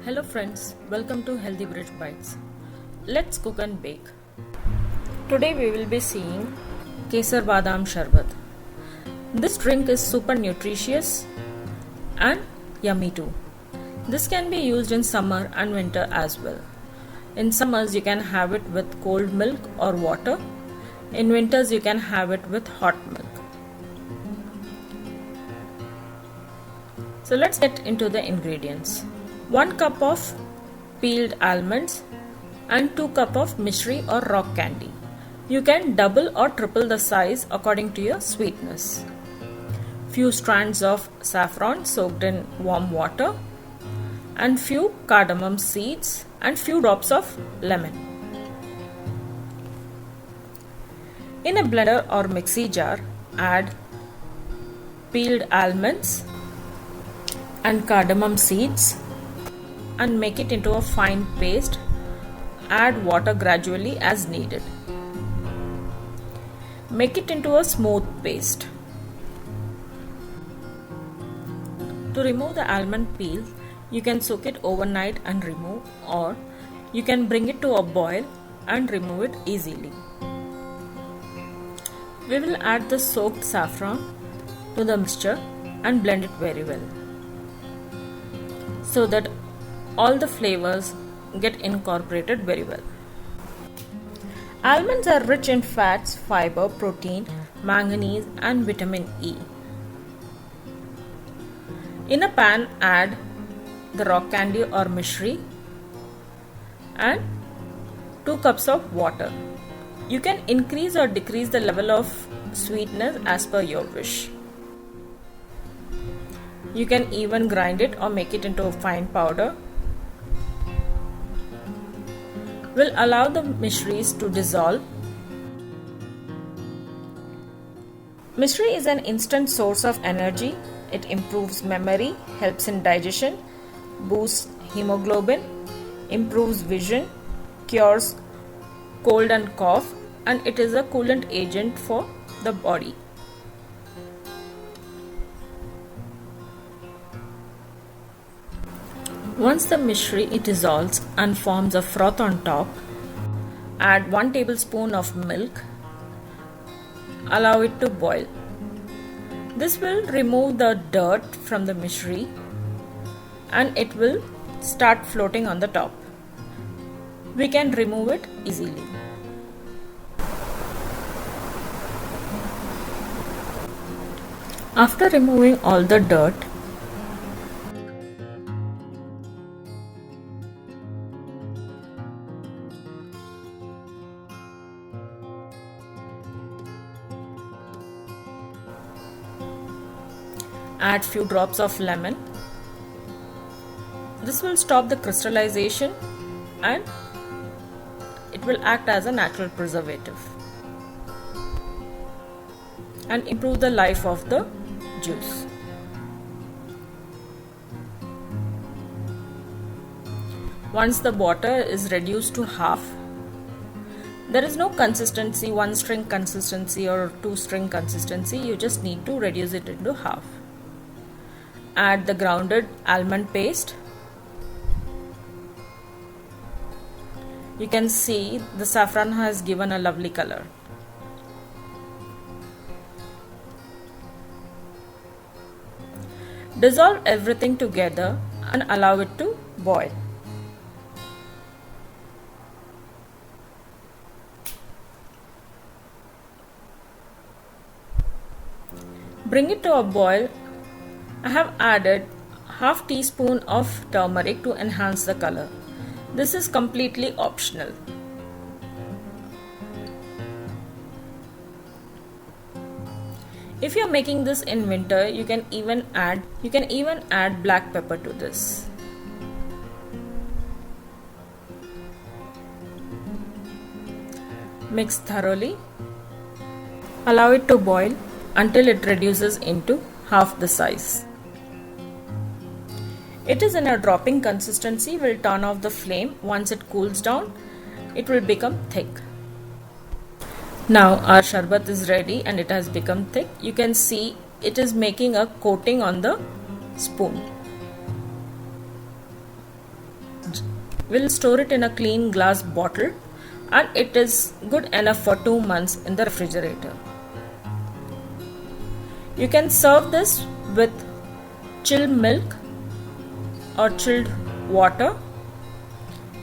Hello friends, welcome to Healthy Bridge Bites. Let's cook and bake. Today we will be seeing Kesar Badam Sharbat. This drink is super nutritious and yummy too. This can be used in summer and winter as well. In summers you can have it with cold milk or water. In winters you can have it with hot milk. So let's get into the ingredients. 1 cup of peeled almonds and 2 cup of mishri or rock candy. You can double or triple the size according to your sweetness. Few strands of saffron soaked in warm water and few cardamom seeds and few drops of lemon. In a blender or mixie jar, add peeled almonds and cardamom seeds and make it into a fine paste. Add water gradually as needed. Make it into a smooth paste. To remove the almond peel, you can soak it overnight and remove, or you can bring it to a boil and remove it easily. We will add the soaked saffron to the mixture and blend it very well so that all the flavors get incorporated very well. Almonds are rich in fats, fiber, protein, manganese and vitamin E. In a pan, add the rock candy or mishri and 2 cups of water. You can increase or decrease the level of sweetness as per your wish. You can even grind it or make it into a fine powder. Will allow the mishris to dissolve. Mishri is an instant source of energy. It improves memory, helps in digestion, boosts hemoglobin, improves vision, cures cold and cough, and it is a coolant agent for the body. Once the mishri dissolves and forms a froth on top, add 1 tablespoon of milk. Allow it to boil. This will remove the dirt from the mishri and it will start floating on the top. We can remove it easily. After removing all the dirt, add few drops of lemon. This will stop the crystallization and it will act as a natural preservative and improve the life of the juice. Once the water is reduced to half, there is no consistency, 1 string consistency or 2 string consistency. You just need to reduce it into half. Add the grounded almond paste. You can see the saffron has given a lovely color. Dissolve everything together and allow it to boil. Bring it to a boil. I have added half teaspoon of turmeric to enhance the color. This is completely optional. If you are making this in winter, you can even add black pepper to this. Mix thoroughly. Allow it to boil until it reduces into half the size. It is in a dropping consistency. We'll turn off the flame. Once it cools down, it will become thick. Now our sharbat is ready and it has become thick. You can see it is making a coating on the spoon. We'll store it in a clean glass bottle and it is good enough for 2 months in the refrigerator. You can serve this with chilled milk or chilled water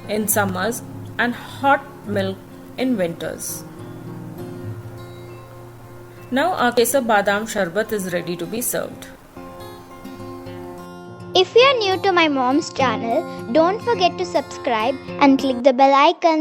in summers and hot milk in winters. Now our Kesar Badam Sharbat is ready to be served. If you are new to my mom's channel, don't forget to subscribe and click the bell icon.